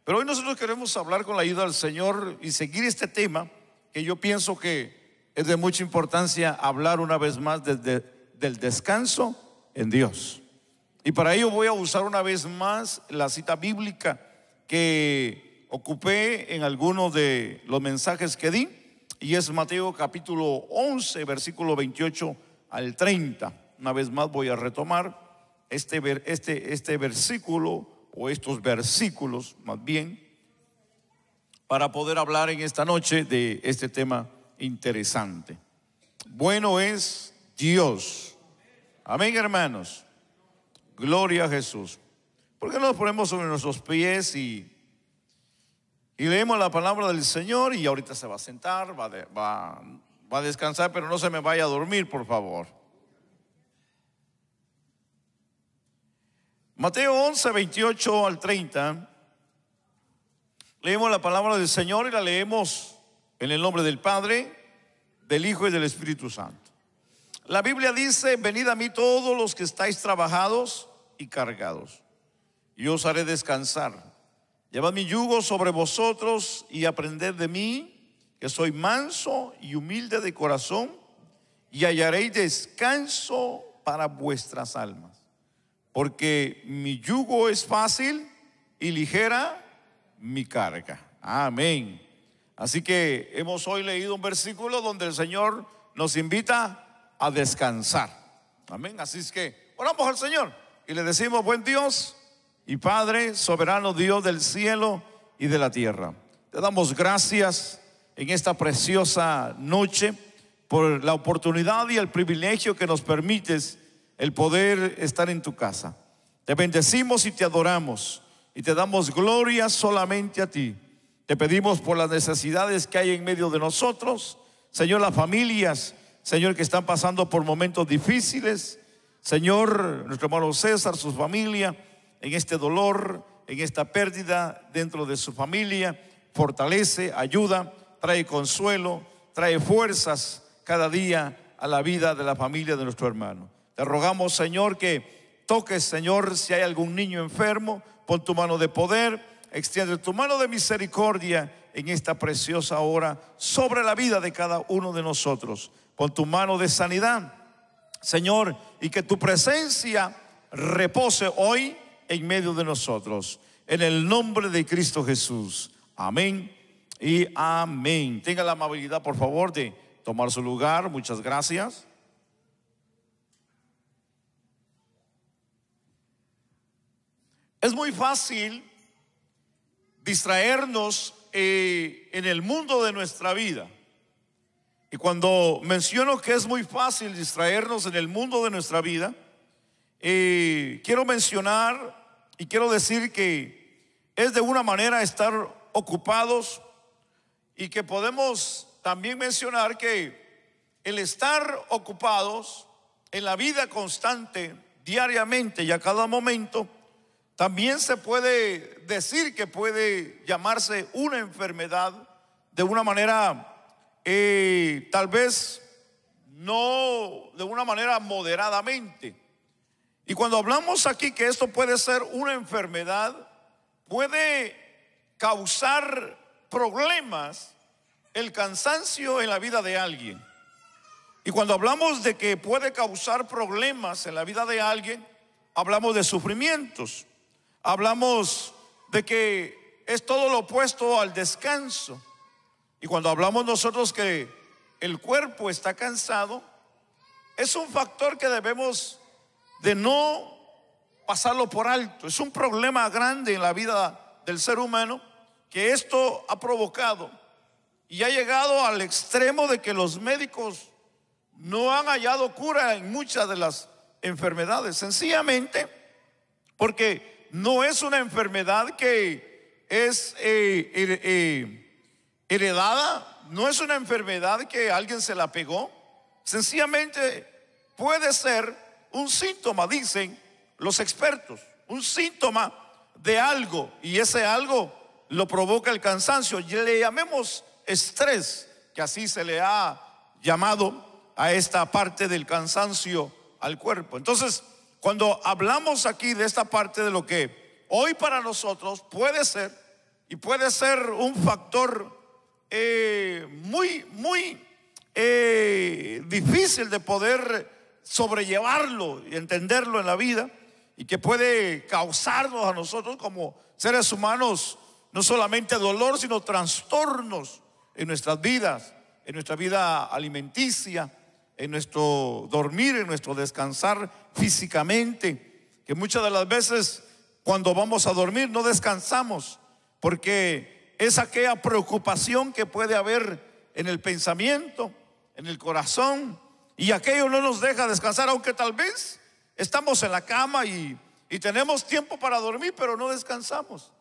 Pero hoy nosotros queremos hablar con la ayuda del Señor y seguir este tema que yo pienso que es de mucha importancia hablar una vez más del descanso en Dios. Y para ello voy a usar una vez más la cita bíblica que ocupé en algunos de los mensajes que di, y es Mateo capítulo 11, versículo 28 al 30. Una vez más voy a retomar este versículo, o estos versículos más bien, para poder hablar en esta noche de este tema interesante. Bueno es Dios. Amén, hermanos. Gloria a Jesús. ¿Por qué no nos ponemos sobre nuestros pies y leemos la palabra del Señor? Y ahorita se va a sentar, va a descansar, pero no se me vaya a dormir, por favor. Mateo 11, 28 al 30. Leemos la palabra del Señor y la leemos en el nombre del Padre, del Hijo y del Espíritu Santo. La Biblia dice: venid a mí todos los que estáis trabajados y cargados, y os haré descansar. Llevad mi yugo sobre vosotros y aprended de mí, que soy manso y humilde de corazón, y hallaréis descanso para vuestras almas. Porque mi yugo es fácil y ligera mi carga. Amén. Así que hemos hoy leído un versículo donde el Señor nos invita a descansar. Amén. Así es que oramos al Señor y le decimos: buen Dios y Padre, soberano Dios del cielo y de la tierra, te damos gracias en esta preciosa noche por la oportunidad y el privilegio que nos permites el poder estar en tu casa. Te bendecimos y te adoramos y te damos gloria solamente a ti. Te pedimos por las necesidades que hay en medio de nosotros, Señor, las familias, Señor, que están pasando por momentos difíciles. Señor, nuestro hermano César, su familia, en este dolor, en esta pérdida dentro de su familia, fortalece, ayuda, trae consuelo, trae fuerzas cada día a la vida de la familia de nuestro hermano. Te rogamos, Señor, que toques, Señor, si hay algún niño enfermo, pon tu mano de poder, extiende tu mano de misericordia en esta preciosa hora sobre la vida de cada uno de nosotros. Pon tu mano de sanidad, Señor, y que tu presencia repose hoy en medio de nosotros. En el nombre de Cristo Jesús. Amén y amén. Tenga la amabilidad, por favor, de tomar su lugar. Muchas gracias. Es muy fácil distraernos en el mundo de nuestra vida. Y cuando menciono que es muy fácil distraernos en el mundo de nuestra vida, quiero mencionar y quiero decir que es de una manera estar ocupados, y que podemos también mencionar que el estar ocupados en la vida constante, diariamente y a cada momento, también se puede decir que puede llamarse una enfermedad de una manera tal vez no de una manera moderadamente. Y cuando hablamos aquí que esto puede ser una enfermedad, puede causar problemas el cansancio en la vida de alguien. Y cuando hablamos de que puede causar problemas en la vida de alguien, hablamos de sufrimientos. Hablamos de que es todo lo opuesto al descanso. Y cuando hablamos nosotros que el cuerpo está cansado, es un factor que debemos de no pasarlo por alto. Es un problema grande en la vida del ser humano que esto ha provocado y ha llegado al extremo de que los médicos no han hallado cura en muchas de las enfermedades, sencillamente porque no es una enfermedad que es heredada, no es una enfermedad que alguien se la pegó. Sencillamente puede ser un síntoma, dicen los expertos, un síntoma de algo, y ese algo lo provoca el cansancio. Y le llamemos estrés, que así se le ha llamado a esta parte del cansancio al cuerpo. Entonces, cuando hablamos aquí de esta parte de lo que hoy para nosotros puede ser y puede ser un factor muy difícil de poder sobrellevarlo y entenderlo en la vida, y que puede causarnos a nosotros como seres humanos no solamente dolor, sino trastornos en nuestras vidas, en nuestra vida alimenticia, en nuestro dormir, en nuestro descansar físicamente, que muchas de las veces cuando vamos a dormir no descansamos, porque es aquella preocupación que puede haber en el pensamiento, en el corazón, y aquello no nos deja descansar, aunque tal vez estamos en la cama y tenemos tiempo para dormir, pero no descansamos.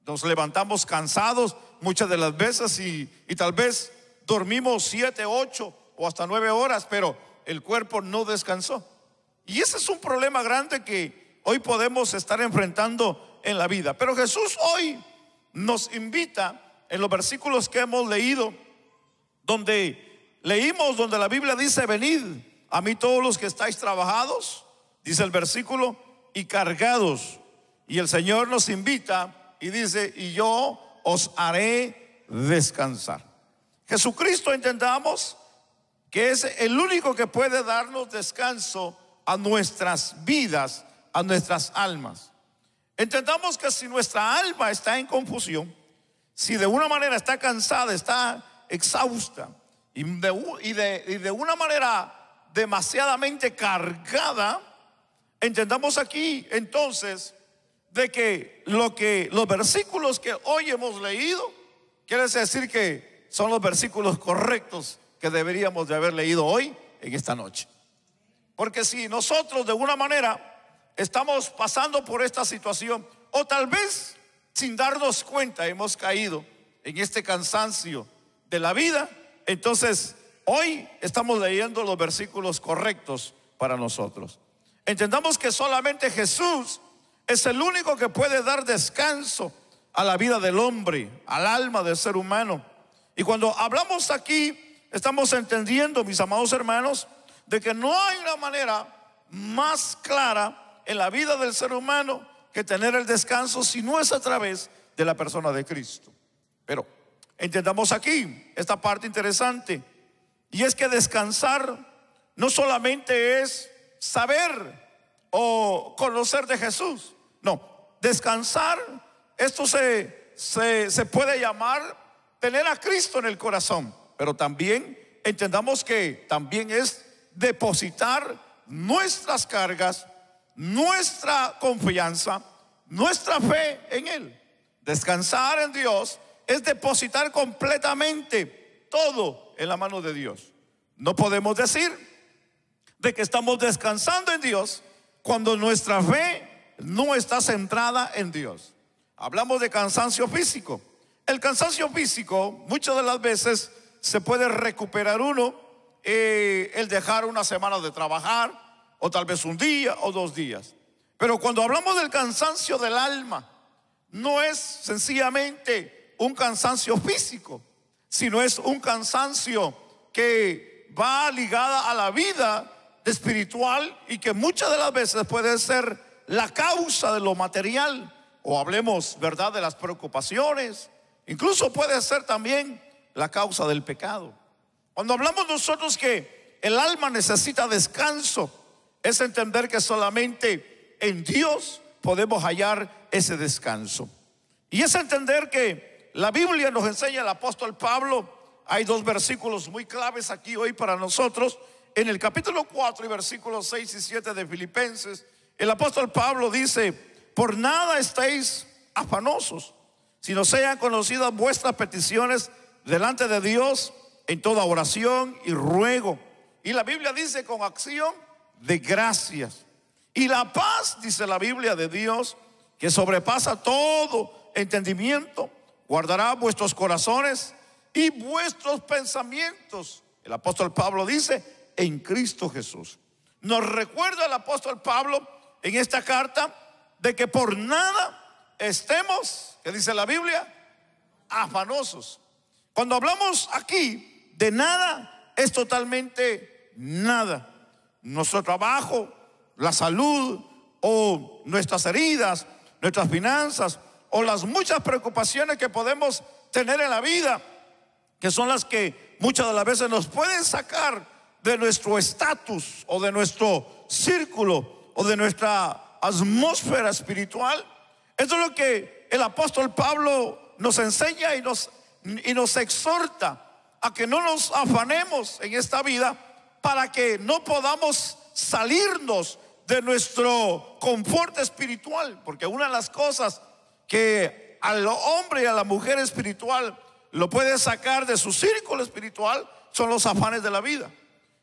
Nos levantamos cansados muchas de las veces y tal vez dormimos 7, 8 o hasta 9 horas, pero el cuerpo no descansó. Y ese es un problema grande que hoy podemos estar enfrentando en la vida. Pero Jesús hoy nos invita en los versículos que hemos leído, donde la Biblia dice: venid a mí todos los que estáis trabajados, dice el versículo, y cargados. Y el Señor nos invita y dice: y yo os haré descansar. Jesucristo, entendamos que es el único que puede darnos descanso a nuestras vidas, a nuestras almas. Entendamos que si nuestra alma está en confusión, si de una manera está cansada, está exhausta y de una manera demasiadamente cargada, entendamos aquí entonces de que los versículos que hoy hemos leído quiere decir que son los versículos correctos que deberíamos de haber leído hoy en esta noche. Porque si nosotros de una manera estamos pasando por esta situación, o tal vez sin darnos cuenta hemos caído en este cansancio de la vida, entonces hoy estamos leyendo los versículos correctos para nosotros. Entendamos que solamente Jesús es el único que puede dar descanso a la vida del hombre, al alma del ser humano. Y cuando hablamos aquí, estamos entendiendo, mis amados hermanos, de que no hay una manera más clara en la vida del ser humano que tener el descanso, si no es a través de la persona de Cristo. Pero entendamos aquí esta parte interesante, y es que descansar no solamente es saber o conocer de Jesús. No, descansar, esto se puede llamar tener a Cristo en el corazón, pero también entendamos que también es depositar nuestras cargas, nuestra confianza, nuestra fe en Él. Descansar en Dios es depositar completamente todo en la mano de Dios. No podemos decir de que estamos descansando en Dios cuando nuestra fe no está centrada en Dios. Hablamos de cansancio físico. El cansancio físico muchas de las veces se puede recuperar uno, el dejar una semana de trabajar, o tal vez un día o 2 días. Pero cuando hablamos del cansancio del alma, no es sencillamente un cansancio físico, sino es un cansancio que va ligada a la vida espiritual, y que muchas de las veces puede ser la causa de lo material, o hablemos, ¿verdad?, de las preocupaciones. Incluso puede ser también la causa del pecado. Cuando hablamos nosotros que el alma necesita descanso, es entender que solamente en Dios podemos hallar ese descanso. Y es entender que la Biblia nos enseña, el apóstol Pablo, hay 2 versículos muy claves aquí hoy para nosotros. En el capítulo 4 y versículos 6 y 7 de Filipenses, el apóstol Pablo dice: por nada estéis afanosos, sino sean conocidas vuestras peticiones delante de Dios en toda oración y ruego. Y la Biblia dice: con acción de gracias. Y la paz, dice la Biblia, de Dios, que sobrepasa todo entendimiento, guardará vuestros corazones y vuestros pensamientos. El apóstol Pablo dice: en Cristo Jesús. Nos recuerda el apóstol Pablo en esta carta de que por nada estemos, que dice la Biblia, afanosos. Cuando hablamos aquí de nada, es totalmente nada. Nuestro trabajo, la salud, o nuestras heridas, nuestras finanzas, o las muchas preocupaciones que podemos tener en la vida, que son las que muchas de las veces nos pueden sacar de nuestro estatus o de nuestro círculo o de nuestra atmósfera espiritual. Esto es lo que el apóstol Pablo nos enseña y nos exhorta a que no nos afanemos en esta vida para que no podamos salirnos de nuestro confort espiritual, porque una de las cosas que al hombre y a la mujer espiritual lo puede sacar de su círculo espiritual son los afanes de la vida,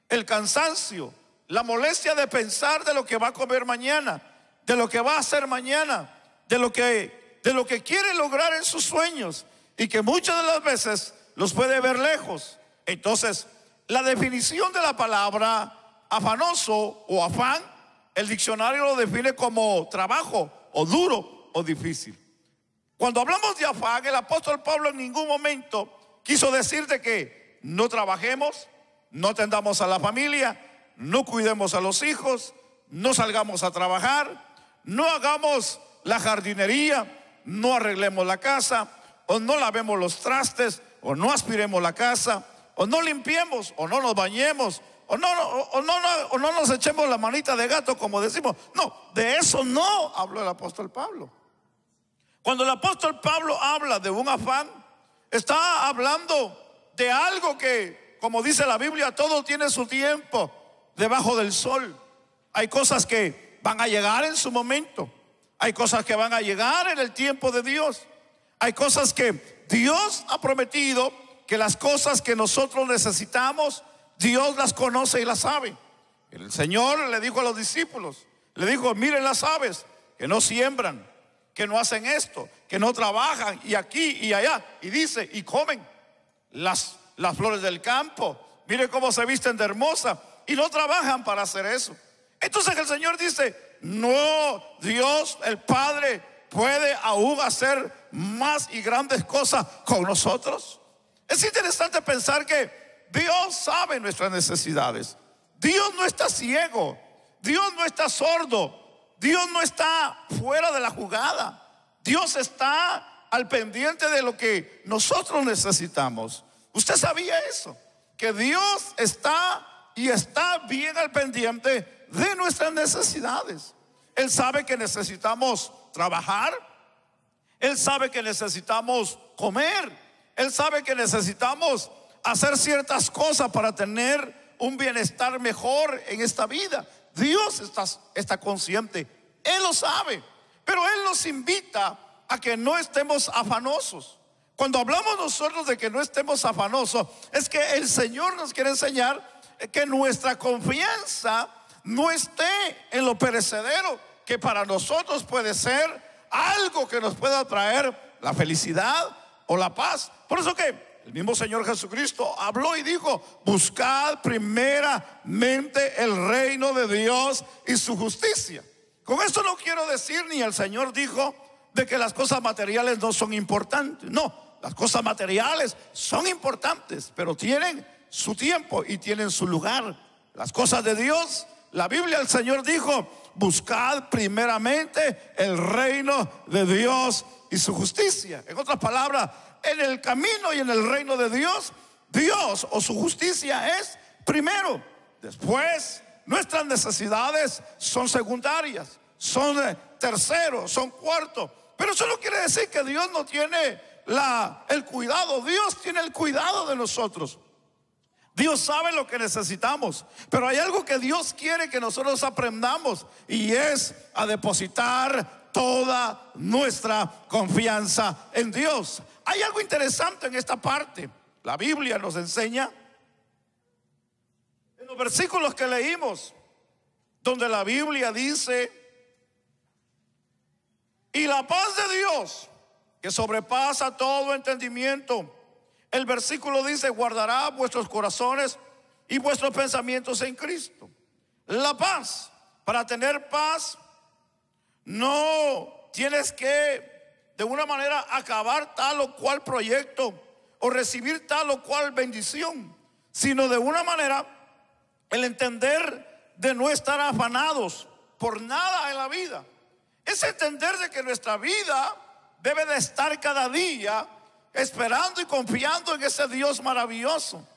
el cansancio, la molestia de pensar de lo que va a comer mañana, de lo que va a hacer mañana, de lo que quiere lograr en sus sueños, y que muchas de las veces los puede ver lejos. Entonces, la definición de la palabra afanoso o afán, el diccionario lo define como trabajo o duro o difícil. Cuando hablamos de afán, el apóstol Pablo en ningún momento quiso decir de que no trabajemos, no atendamos a la familia, no cuidemos a los hijos, no salgamos a trabajar, no hagamos la jardinería, no arreglemos la casa, o no lavemos los trastes, o no aspiremos la casa, o no limpiemos, o no nos bañemos, o no nos echemos la manita de gato, como decimos. No, de eso no habló el apóstol Pablo. Cuando el apóstol Pablo habla de un afán, está hablando de algo que, como dice la Biblia, todo tiene su tiempo debajo del sol. Hay cosas que van a llegar en su momento, hay cosas que van a llegar en el tiempo de Dios, hay cosas que Dios ha prometido, que las cosas que nosotros necesitamos, Dios las conoce y las sabe. El Señor le dijo a los discípulos, le dijo: miren las aves que no siembran, que no hacen esto, que no trabajan, y aquí y allá, y dice, y comen las flores del campo. Miren cómo se visten de hermosa, y no trabajan para hacer eso. Entonces el Señor dice: no, Dios el Padre puede aún hacer más y grandes cosas con nosotros. Es interesante pensar que Dios sabe nuestras necesidades. Dios no está ciego, Dios no está sordo, Dios no está fuera de la jugada. Dios está al pendiente de lo que nosotros necesitamos. ¿Usted sabía eso? Que Dios está bien al pendiente de nuestras necesidades. Él sabe que necesitamos trabajar, Él sabe que necesitamos comer, Él sabe que necesitamos hacer ciertas cosas para tener un bienestar mejor en esta vida. Dios está consciente, Él lo sabe, pero Él nos invita a que no estemos afanosos. Cuando hablamos nosotros de que no estemos afanosos, es que el Señor nos quiere enseñar que nuestra confianza no esté en lo perecedero, que para nosotros puede ser algo que nos pueda traer la felicidad o la paz. Por eso que el mismo Señor Jesucristo habló y dijo: buscad primeramente el reino de Dios y su justicia. Con esto no quiero decir, ni el Señor dijo, de que las cosas materiales no son importantes. No, las cosas materiales son importantes, pero tienen su tiempo y tienen su lugar. Las cosas de Dios, la Biblia, el Señor dijo: buscad primeramente el reino de Dios y su justicia. En otras palabras, en el camino y en el reino de Dios, Dios o su justicia es primero. Después, nuestras necesidades son secundarias, son terceros, son cuartos. Pero eso no quiere decir que Dios no tiene el cuidado. Dios tiene el cuidado de nosotros. Dios sabe lo que necesitamos, pero hay algo que Dios quiere que nosotros aprendamos, y es a depositar toda nuestra confianza en Dios. Hay algo interesante en esta parte. La Biblia nos enseña en los versículos que leímos, donde la Biblia dice: y la paz de Dios, que sobrepasa todo entendimiento. El versículo dice: guardará vuestros corazones y vuestros pensamientos en Cristo. La paz. Para tener paz, no tienes que de una manera acabar tal o cual proyecto o recibir tal o cual bendición, sino de una manera el entender de no estar afanados por nada en la vida. Es entender de que nuestra vida debe de estar cada día esperando y confiando en ese Dios maravilloso.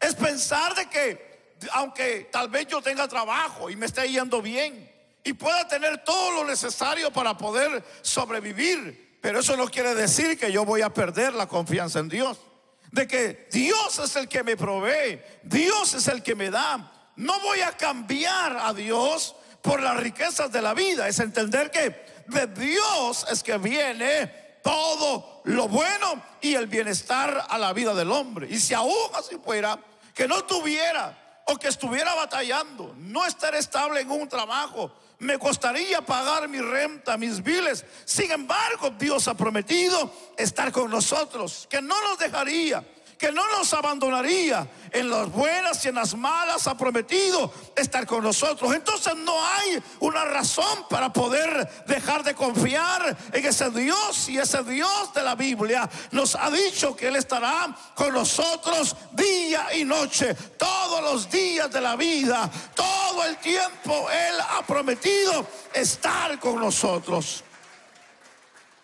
Es pensar de que aunque tal vez yo tenga trabajo y me esté yendo bien y pueda tener todo lo necesario para poder sobrevivir, pero eso no quiere decir que yo voy a perder la confianza en Dios. De que Dios es el que me provee, Dios es el que me da. No voy a cambiar a Dios por las riquezas de la vida. Es entender que de Dios es que viene todo lo bueno y el bienestar a la vida del hombre. Y si aún así fuera que no tuviera o que estuviera batallando, no estar estable en un trabajo, me costaría pagar mi renta, mis biles. Sin embargo, Dios ha prometido estar con nosotros, que no nos dejaría, que no nos abandonaría. En las buenas y en las malas ha prometido estar con nosotros. Entonces no hay una razón para poder dejar de confiar en ese Dios. Y ese Dios de la Biblia nos ha dicho que Él estará con nosotros día y noche, todos los días de la vida, todo el tiempo. Él ha prometido estar con nosotros.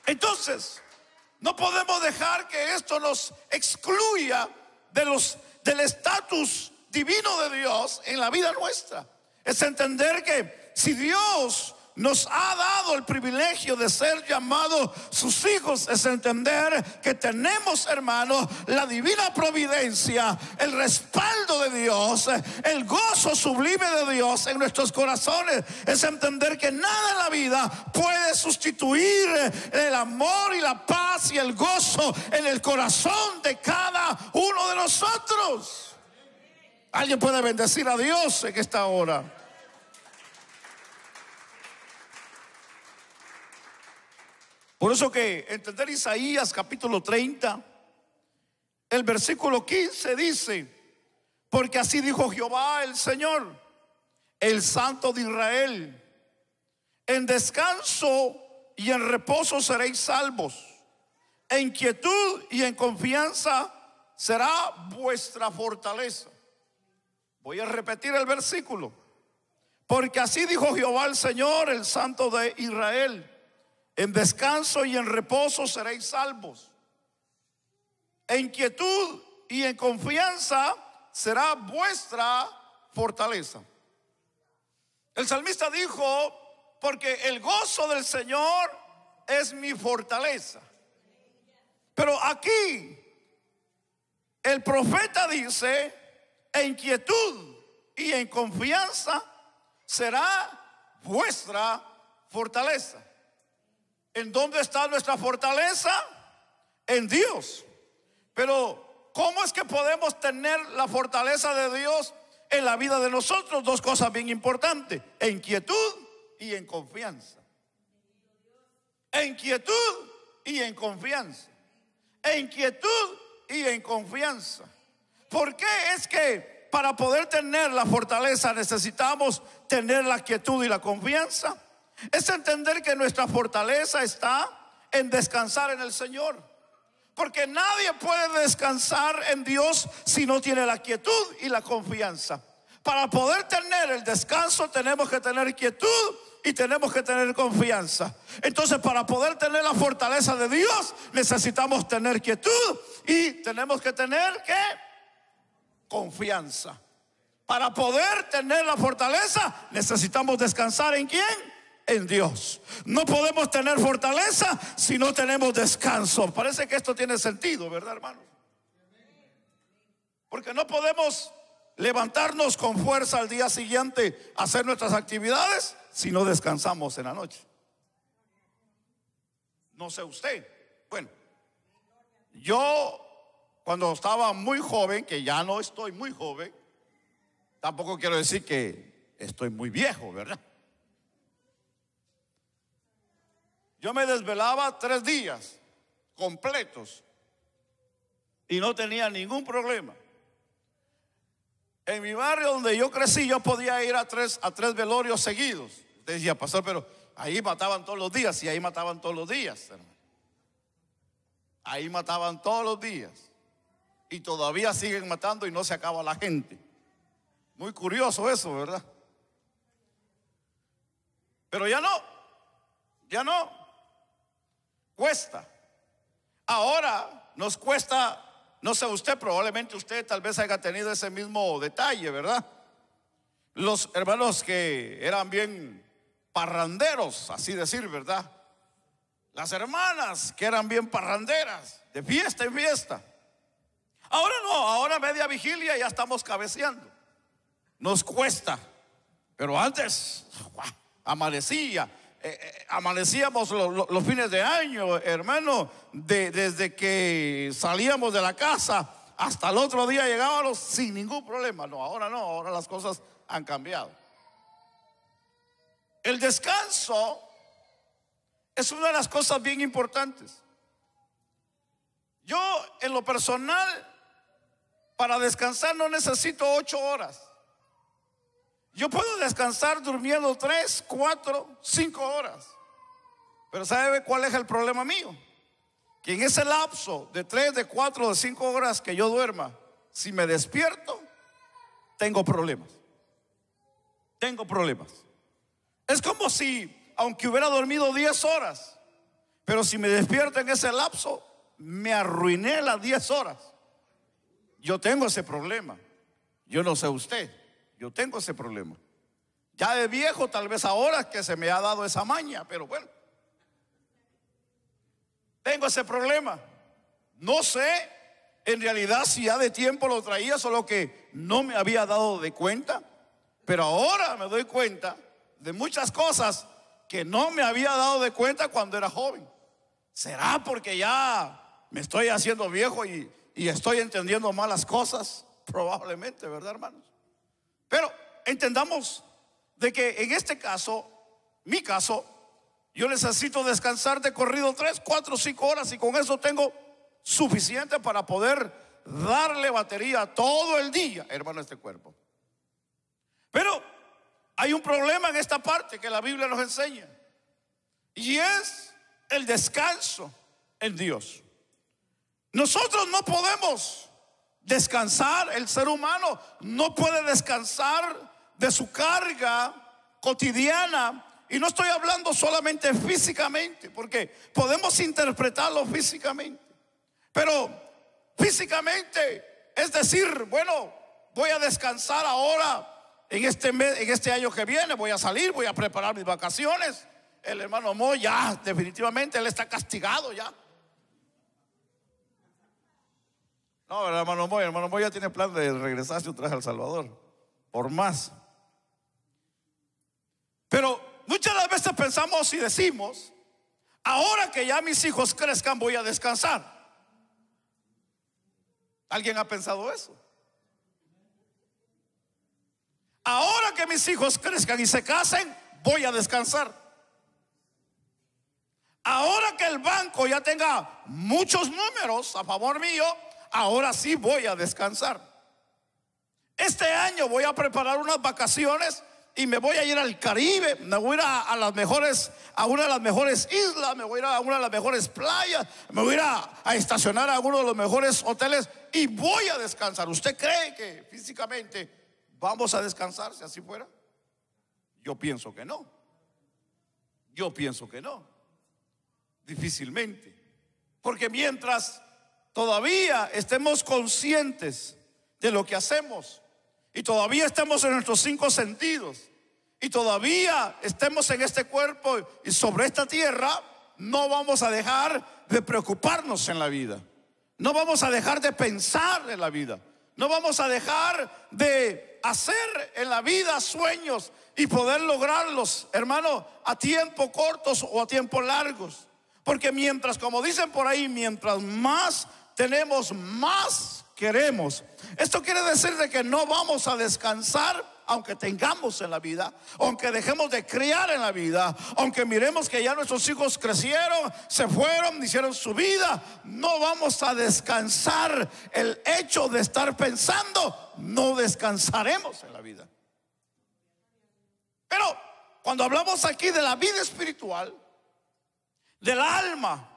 Entonces no podemos dejar que esto nos excluya del estatus divino de Dios en la vida nuestra. Es entender que si Dios nos ha dado el privilegio de ser llamados sus hijos, es entender que tenemos, hermanos, la divina providencia, el respaldo de Dios, el gozo sublime de Dios en nuestros corazones. Es entender que nada en la vida puede sustituir el amor y la paz y el gozo en el corazón de cada uno de nosotros. Alguien puede bendecir a Dios en esta hora. Por eso que entender Isaías capítulo 30, el versículo 15 dice: porque así dijo Jehová el Señor, el Santo de Israel, en descanso y en reposo seréis salvos, en quietud y en confianza será vuestra fortaleza. Voy a repetir el versículo: porque así dijo Jehová el Señor, el Santo de Israel, en descanso y en reposo seréis salvos, en quietud y en confianza será vuestra fortaleza. El salmista dijo: porque el gozo del Señor es mi fortaleza. Pero aquí el profeta dice: en quietud y en confianza será vuestra fortaleza. ¿En dónde está nuestra fortaleza? En Dios. Pero ¿cómo es que podemos tener la fortaleza de Dios en la vida de nosotros? Dos cosas bien importantes: en quietud y en confianza. En quietud y en confianza. En quietud y en confianza. ¿Por qué es que para poder tener la fortaleza necesitamos tener la quietud y la confianza? Es entender que nuestra fortaleza está en descansar en el Señor. Porque nadie puede descansar en Dios si no tiene la quietud y la confianza. Para poder tener el descanso tenemos que tener quietud y tenemos que tener confianza. Entonces, para poder tener la fortaleza de Dios necesitamos tener quietud y tenemos que tener ¿qué? Confianza. Para poder tener la fortaleza necesitamos descansar ¿en quién? En Dios. No podemos tener fortaleza si no tenemos descanso. Parece que esto tiene sentido, ¿verdad, hermanos? Porque no podemos levantarnos con fuerza al día siguiente a hacer nuestras actividades si no descansamos en la noche. No sé usted. Bueno, yo cuando estaba muy joven, que ya no estoy muy joven, tampoco quiero decir que estoy muy viejo, ¿verdad? Yo me desvelaba 3 días completos y no tenía ningún problema. En mi barrio donde yo crecí, yo podía ir a tres velorios seguidos. Usted decía: pastor, pero ahí mataban todos los días. Y ahí mataban todos los días, hermano. Ahí mataban todos los días. Y todavía siguen matando y no se acaba la gente. Muy curioso eso, ¿verdad? Pero ya no. cuesta. Ahora nos cuesta, no sé usted, probablemente usted tal vez haya tenido ese mismo detalle, ¿verdad? Los hermanos que eran bien parranderos, así decir, ¿verdad? Las hermanas que eran bien parranderas, de fiesta en fiesta. Ahora no, ahora media vigilia ya estamos cabeceando. Nos cuesta. Pero antes, amanecía. Amanecíamos los fines de año, hermano, desde que salíamos de la casa hasta el otro día llegábamos sin ningún problema. No, ahora las cosas han cambiado. El descanso es una de las cosas bien importantes. Yo, en lo personal, para descansar no necesito 8 horas. Yo puedo descansar durmiendo 3, 4, 5 horas. Pero ¿sabe cuál es el problema mío? Que en ese lapso de 3, de 4, de 5 horas que yo duerma, si me despierto, tengo problemas. Tengo problemas. Es como si, aunque hubiera dormido 10 horas, pero si me despierto en ese lapso, me arruiné las 10 horas. Yo tengo ese problema. Yo no sé usted. Yo tengo ese problema. Ya de viejo, tal vez ahora que se me ha dado esa maña, pero bueno, tengo ese problema. No sé en realidad si ya de tiempo lo traía, solo que no me había dado de cuenta. Pero ahora me doy cuenta de muchas cosas que no me había dado de cuenta cuando era joven. ¿Será porque ya me estoy haciendo viejo y estoy entendiendo malas cosas? Probablemente, ¿verdad, hermanos? Pero entendamos de que en este caso, mi caso, yo necesito descansar de corrido 3, 4, 5 horas y con eso tengo suficiente para poder darle batería todo el día, hermano, a este cuerpo. Pero hay un problema en esta parte que la Biblia nos enseña, y es el descanso en Dios. Nosotros no podemos descansar, el ser humano no puede descansar de su carga cotidiana. Y no estoy hablando solamente físicamente, porque podemos interpretarlo físicamente. Pero físicamente es decir, bueno, voy a descansar ahora en este mes, en este año que viene, voy a salir, voy a preparar mis vacaciones. El hermano Moy ya definitivamente él está castigado ya. No, el hermano Moy ya tiene plan de regresarse otra vez al Salvador, por más. Pero muchas de las veces pensamos y decimos, ahora que ya mis hijos crezcan voy a descansar. ¿Alguien ha pensado eso? Ahora que mis hijos crezcan y se casen, voy a descansar. Ahora que el banco ya tenga muchos números a favor mío, ahora sí voy a descansar. Este año voy a preparar unas vacaciones y me voy a ir al Caribe. Me voy a ir a una de las mejores islas, me voy a ir a una de las mejores playas, me voy a ir a estacionar a uno de los mejores hoteles y voy a descansar. ¿Usted cree que físicamente vamos a descansar si así fuera? Yo pienso que no. Yo pienso que no. Difícilmente. Porque mientras todavía estemos conscientes de lo que hacemos y todavía estemos en nuestros 5 sentidos y todavía estemos en este cuerpo y sobre esta tierra, no vamos a dejar de preocuparnos en la vida. No vamos a dejar de pensar en la vida. No vamos a dejar de hacer en la vida sueños y poder lograrlos, hermano, a tiempo cortos o a tiempo largos. Porque mientras, como dicen por ahí, mientras más tenemos, más queremos. Esto quiere decir de que no vamos a descansar aunque tengamos en la vida, aunque dejemos de criar en la vida, aunque miremos que ya nuestros hijos crecieron, se fueron, hicieron su vida. No vamos a descansar. El hecho de estar pensando, no descansaremos en la vida. Pero cuando hablamos aquí de la vida espiritual, del alma,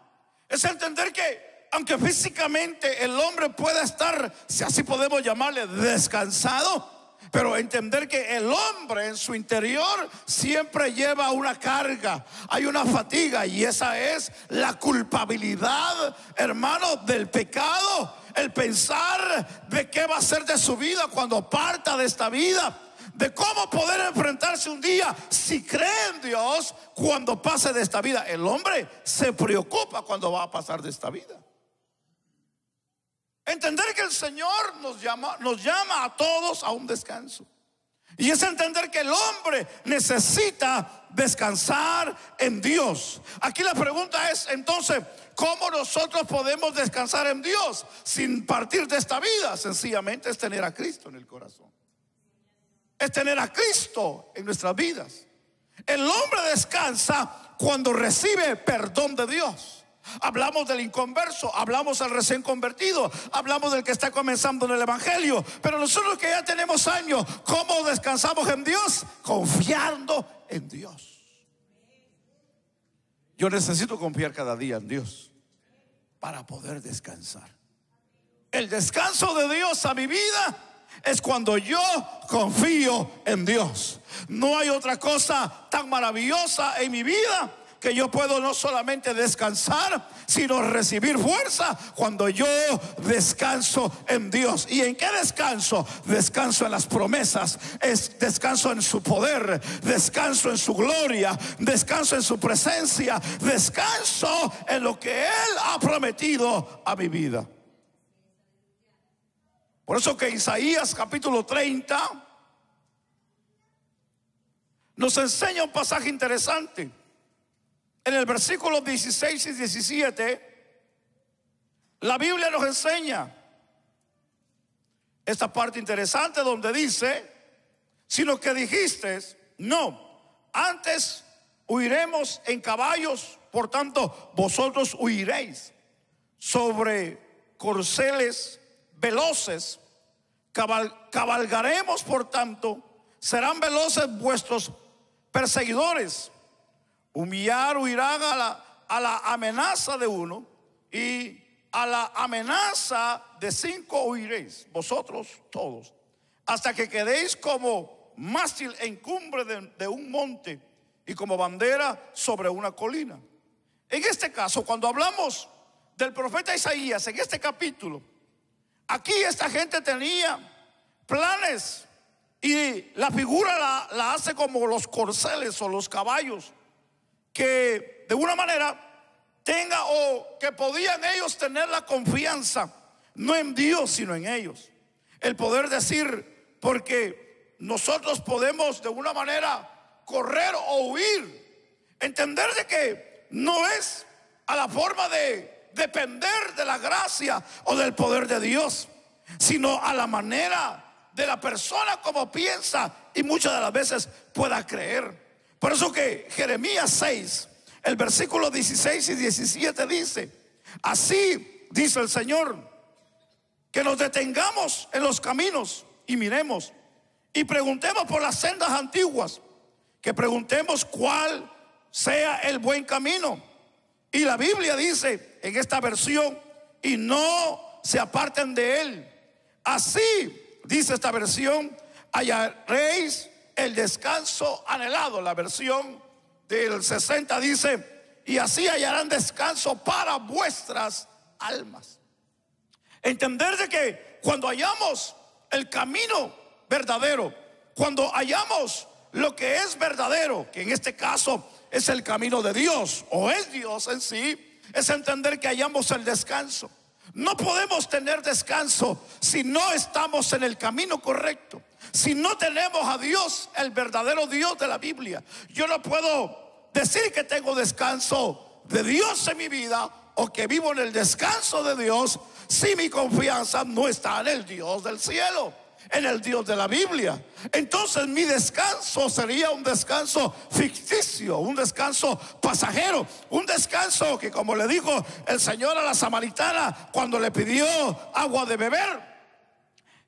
es entender que aunque físicamente el hombre pueda estar, si así podemos llamarle, descansado, Pero entender que el hombre en su interior siempre lleva una carga, hay una fatiga, y esa es la culpabilidad, hermano, del pecado. El pensar de qué va a ser de su vida cuando parta de esta vida, de cómo poder enfrentarse un día si cree en Dios cuando pase de esta vida. El hombre se preocupa cuando va a pasar de esta vida. Entender que el Señor nos llama a todos a un descanso. Y es entender que el hombre necesita descansar en Dios. Aquí la pregunta es entonces, ¿cómo nosotros podemos descansar en Dios sin partir de esta vida? Sencillamente es tener a Cristo en el corazón. Es tener a Cristo en nuestras vidas. El hombre descansa cuando recibe perdón de Dios. Hablamos del inconverso, hablamos del recién convertido, hablamos del que está comenzando en el evangelio. Pero nosotros que ya tenemos años, ¿cómo descansamos en Dios? Confiando en Dios. Yo necesito confiar cada día en Dios para poder descansar. El descanso de Dios a mi vida es cuando yo confío en Dios. No hay otra cosa tan maravillosa en mi vida que yo puedo no solamente descansar, sino recibir fuerza cuando yo descanso en Dios. ¿Y en qué descanso? Descanso en las promesas, descanso en su poder, descanso en su gloria, descanso en su presencia, descanso en lo que Él ha prometido a mi vida. Por eso que Isaías capítulo 30 nos enseña un pasaje interesante. En el versículo 16 y 17, la Biblia nos enseña esta parte interesante donde dice: sino que dijiste, no, antes huiremos en caballos, por tanto vosotros huiréis sobre corceles veloces, cabalgaremos, por tanto serán veloces vuestros perseguidores. Huirán a la amenaza de uno, y a la amenaza de 5 huiréis, vosotros todos, hasta que quedéis como mástil en cumbre de un monte y como bandera sobre una colina. En este caso, cuando hablamos del profeta Isaías, en este capítulo, aquí esta gente tenía planes, y la figura la hace como los corceles o los caballos, que de una manera tenga, o que podían ellos tener la confianza no en Dios sino en ellos. El poder decir, porque nosotros podemos de una manera correr o huir, entender de que no es a la forma de depender de la gracia o del poder de Dios, sino a la manera de la persona como piensa y muchas de las veces pueda creer. Por eso que Jeremías 6, el versículo 16 y 17 dice: así dice el Señor, que nos detengamos en los caminos y miremos, y preguntemos por las sendas antiguas, que preguntemos cuál sea el buen camino. Y la Biblia dice en esta versión: y no se aparten de él. Así dice esta versión: hallaréis el descanso anhelado. La versión del 60 dice: y así hallarán descanso para vuestras almas. Entender de que cuando hallamos el camino verdadero, cuando hallamos lo que es verdadero, que en este caso es el camino de Dios, o es Dios en sí, es entender que hallamos el descanso. No podemos tener descanso si no estamos en el camino correcto, si no tenemos a Dios, el verdadero Dios de la Biblia. Yo no puedo decir que tengo descanso de Dios en mi vida, o que vivo en el descanso de Dios, si mi confianza no está en el Dios del cielo, en el Dios de la Biblia. Entonces mi descanso sería un descanso ficticio, un descanso pasajero, un descanso que, como le dijo el Señor a la samaritana cuando le pidió agua de beber,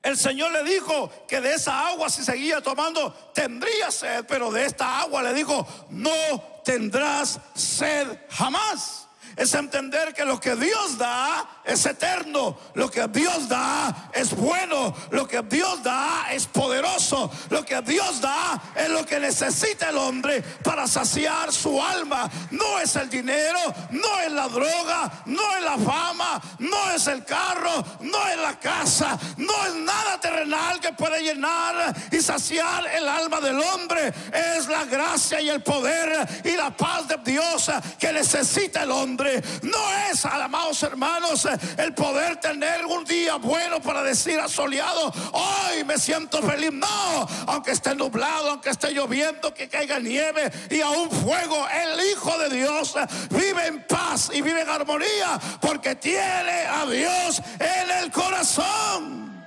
el Señor le dijo que de esa agua, si seguía tomando, tendría sed, pero de esta agua le dijo: no tendrás sed jamás. Es entender que lo que Dios da es eterno, lo que Dios da es bueno, lo que Dios da es poderoso, lo que Dios da es lo que necesita el hombre para saciar su alma. No es el dinero, no es la droga, no es la fama, no es el carro, no es la casa, no es nada terrenal que puede llenar y saciar el alma del hombre. Es la gracia y el poder y la paz de Dios que necesita el hombre. No es, amados hermanos, el poder tener un día bueno para decir asoleado, hoy me siento feliz. No, aunque esté nublado, aunque esté lloviendo, que caiga nieve y aún fuego, el Hijo de Dios vive en paz y vive en armonía porque tiene a Dios en el corazón.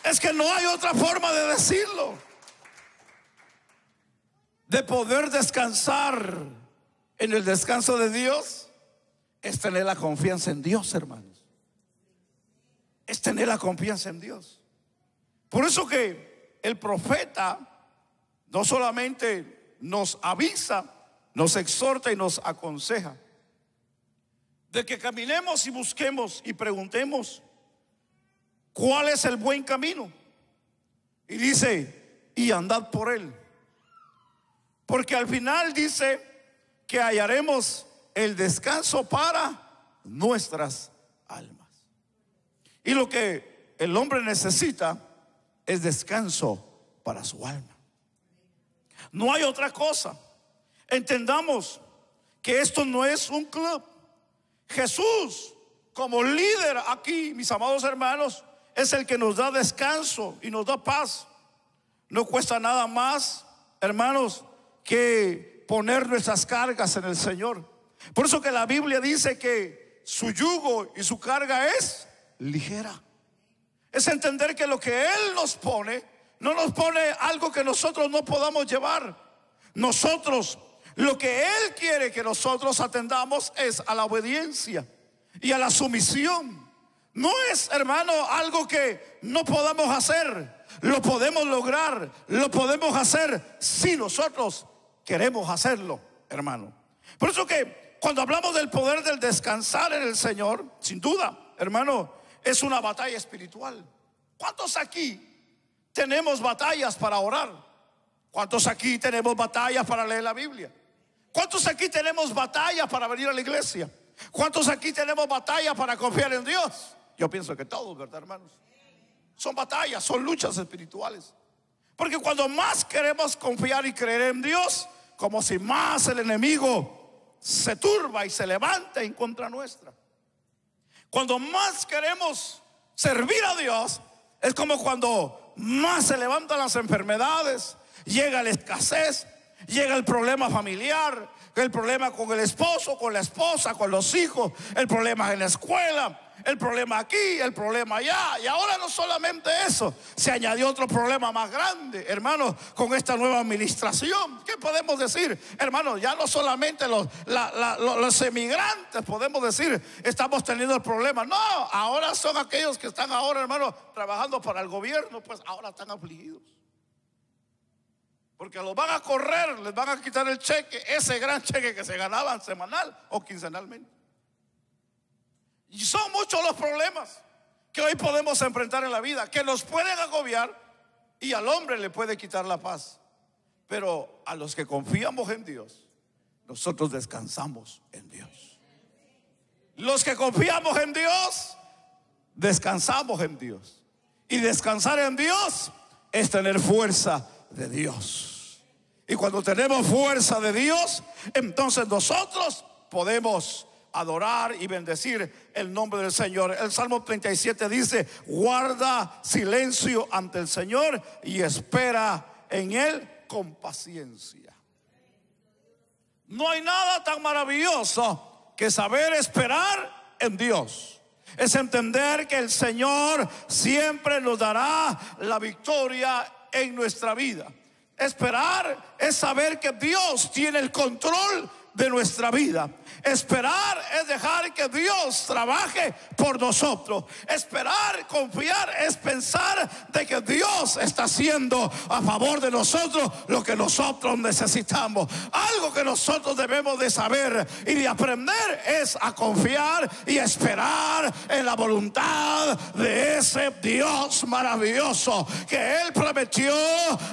Es que no hay otra forma de decirlo. De poder descansar en el descanso de Dios es tener la confianza en Dios, hermanos. Es tener la confianza en Dios. Por eso que el profeta no solamente nos avisa, nos exhorta y nos aconseja de que caminemos y busquemos y preguntemos cuál es el buen camino. Y dice, y andad por él. Porque al final dice que hallaremos el descanso para nuestras almas. Y lo que el hombre necesita es descanso para su alma. No hay otra cosa. Entendamos que esto no es un club. Jesús, como líder aquí, mis amados hermanos, es el que nos da descanso y nos da paz. No cuesta nada más, hermanos, que poner nuestras cargas en el Señor. Por eso que la Biblia dice que su yugo y su carga es ligera. Es entender que lo que Él nos pone, no nos pone algo que nosotros no podamos llevar. Nosotros, lo que Él quiere que nosotros atendamos es a la obediencia y a la sumisión. No es, hermano, algo que no podamos hacer. Lo podemos lograr, lo podemos hacer si nosotros queremos hacerlo, hermano. Por eso que cuando hablamos del poder del descansar en el Señor, sin duda, hermano, es una batalla espiritual. ¿Cuántos aquí tenemos batallas para orar? ¿Cuántos aquí tenemos batallas para leer la Biblia? ¿Cuántos aquí tenemos batallas para venir a la iglesia? ¿Cuántos aquí tenemos batallas para confiar en Dios? Yo pienso que todos, ¿verdad, hermanos? Son batallas, son luchas espirituales. Porque cuando más queremos confiar y creer en Dios, como si más el enemigo se turba y se levanta en contra nuestra. Cuando más queremos servir a Dios, es como cuando más se levantan las enfermedades, llega la escasez, llega el problema familiar, el problema con el esposo, con la esposa, con los hijos, el problema en la escuela, el problema aquí, el problema allá. Y ahora no solamente eso, se añadió otro problema más grande, hermanos, con esta nueva administración. ¿Qué podemos decir, hermanos? Ya no solamente los emigrantes, podemos decir, estamos teniendo el problema. No, ahora son aquellos que están ahora, hermanos, trabajando para el gobierno, pues ahora están afligidos. Porque los van a correr, les van a quitar el cheque, ese gran cheque que se ganaban semanal o quincenalmente. Y son muchos los problemas que hoy podemos enfrentar en la vida, que nos pueden agobiar y al hombre le puede quitar la paz. Pero a los que confiamos en Dios, nosotros descansamos en Dios. Los que confiamos en Dios, descansamos en Dios. Y descansar en Dios es tener fuerza de Dios. Y cuando tenemos fuerza de Dios, entonces nosotros podemos adorar y bendecir el nombre del Señor. El Salmo 37 dice: guarda silencio ante el Señor y espera en Él con paciencia. No hay nada tan maravilloso que saber esperar en Dios. Es entender que el Señor siempre nos dará la victoria en nuestra vida. Esperar es saber que Dios tiene el control de nuestra vida. Esperar es dejar que Dios trabaje por nosotros. Esperar, confiar, es pensar de que Dios está haciendo a favor de nosotros lo que nosotros necesitamos. Algo que nosotros debemos de saber y de aprender es a confiar y esperar en la voluntad de ese Dios maravilloso, que Él prometió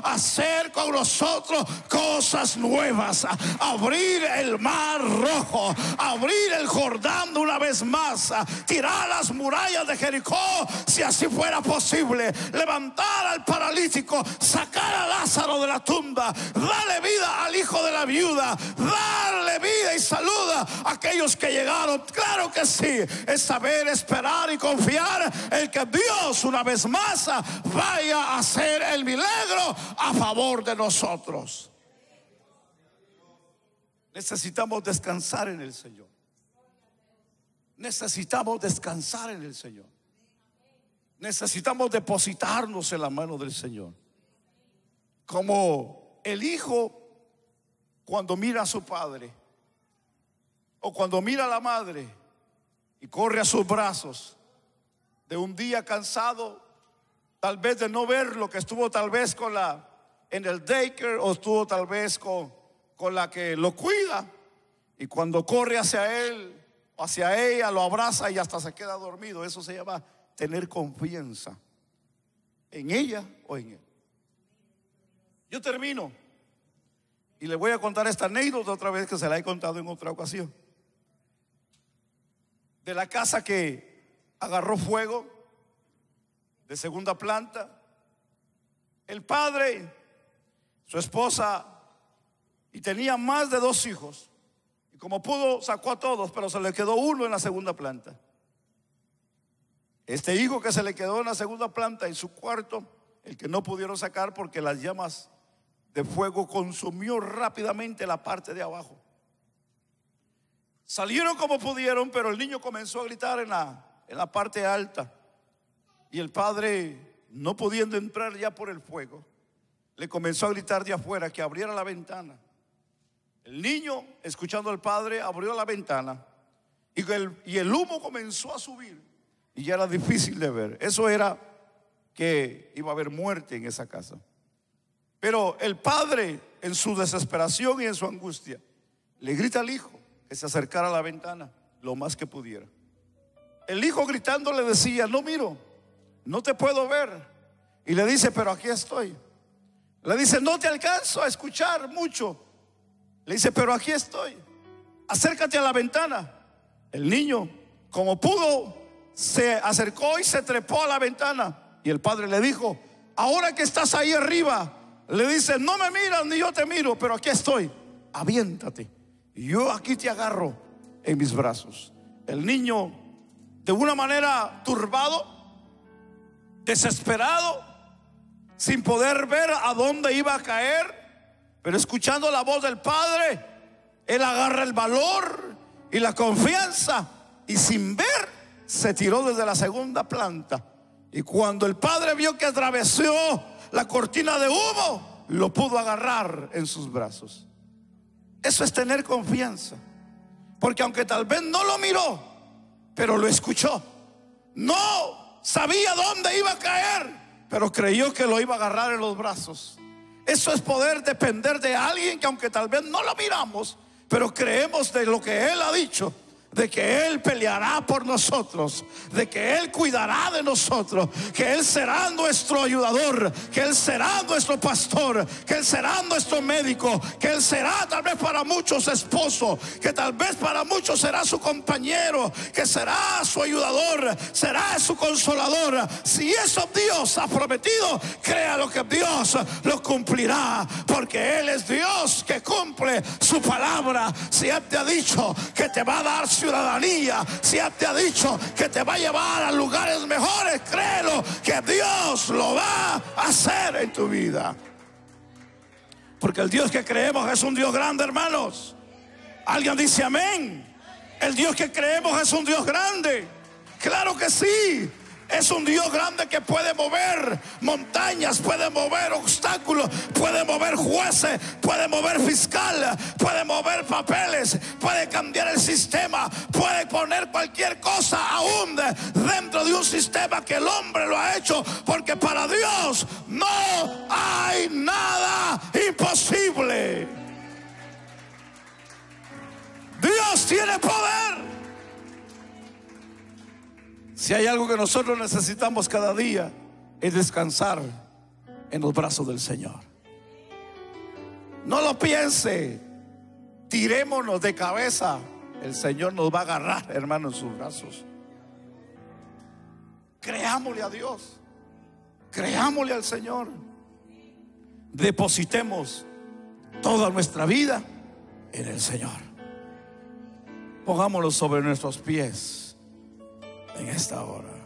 hacer con nosotros cosas nuevas, abrir el mar rojo, abrir el Jordán de una vez más, tirar las murallas de Jericó si así fuera posible, levantar al paralítico, sacar a Lázaro de la tumba, darle vida al hijo de la viuda, darle vida y salud a aquellos que llegaron. Claro que sí, es saber esperar y confiar en que Dios una vez más vaya a hacer el milagro a favor de nosotros. Necesitamos descansar en el Señor. Necesitamos descansar en el Señor. Necesitamos depositarnos en la mano del Señor. Como el hijo cuando mira a su padre, o cuando mira a la madre y corre a sus brazos de un día cansado, tal vez de no ver lo que estuvo tal vez en el daycare, o estuvo tal vez con la que lo cuida, y cuando corre hacia él o hacia ella, lo abraza y hasta se queda dormido. Eso se llama tener confianza en ella o en él. Yo termino y le voy a contar esta anécdota otra vez, que se la he contado en otra ocasión, de la casa que agarró fuego de segunda planta. El padre, su esposa, y tenía más de 2 hijos, y como pudo sacó a todos, pero se le quedó uno en la segunda planta. Este hijo que se le quedó en la segunda planta, en su cuarto, el que no pudieron sacar porque las llamas de fuego consumió rápidamente la parte de abajo. Salieron como pudieron, pero el niño comenzó a gritar en la parte alta, y el padre, no pudiendo entrar ya por el fuego, le comenzó a gritar de afuera que abriera la ventana. El niño, escuchando al padre, abrió la ventana, y el humo comenzó a subir, y ya era difícil de ver. Eso era que iba a haber muerte en esa casa. Pero el padre, en su desesperación y en su angustia, le grita al hijo que se acercara a la ventana lo más que pudiera. El hijo gritando le decía: no miro, no te puedo ver. Y le dice: pero aquí estoy. Le dice: no te alcanzo a escuchar mucho. Le dice: pero aquí estoy, acércate a la ventana. El niño, como pudo, se acercó y se trepó a la ventana. Y el padre le dijo: ahora que estás ahí arriba, le dice, no me miras ni yo te miro, pero aquí estoy, aviéntate, y yo aquí te agarro en mis brazos. El niño, de una manera turbado, desesperado, sin poder ver a dónde iba a caer, pero escuchando la voz del padre, él agarra el valor y la confianza, y sin ver se tiró desde la segunda planta. Y cuando el padre vio que atravesó la cortina de humo, lo pudo agarrar en sus brazos. Eso es tener confianza, porque aunque tal vez no lo miró, pero lo escuchó. No sabía dónde iba a caer, pero creyó que lo iba a agarrar en los brazos. Eso es poder depender de alguien que aunque tal vez no lo miramos, pero creemos de lo que Él ha dicho, de que Él peleará por nosotros, de que Él cuidará de nosotros, que Él será nuestro ayudador, que Él será nuestro pastor, que Él será nuestro médico, que Él será tal vez para muchos esposo, que tal vez para muchos será su compañero, que será su ayudador, será su consolador. Si eso Dios ha prometido, créalo que Dios lo cumplirá, porque Él es Dios que cumple su palabra. Si Él te ha dicho que te va a dar ciudadanía, si Él te ha dicho que te va a llevar a lugares mejores, créelo que Dios lo va a hacer en tu vida, porque el Dios que creemos es un Dios grande, hermanos. Alguien dice amén. El Dios que creemos es un Dios grande. Claro que sí. Es un Dios grande que puede mover montañas, puede mover obstáculos, puede mover jueces, puede mover fiscal, puede mover papeles, puede cambiar el sistema, puede poner cualquier cosa aún dentro de un sistema que el hombre lo ha hecho, porque para Dios no hay nada imposible. Dios tiene poder. Si hay algo que nosotros necesitamos cada día, es descansar en los brazos del Señor. No lo piense, tirémonos de cabeza. El Señor nos va a agarrar, hermano, en sus brazos. Creámosle a Dios, creámosle al Señor. Depositemos toda nuestra vida en el Señor. Pongámoslo sobre nuestros pies en esta hora.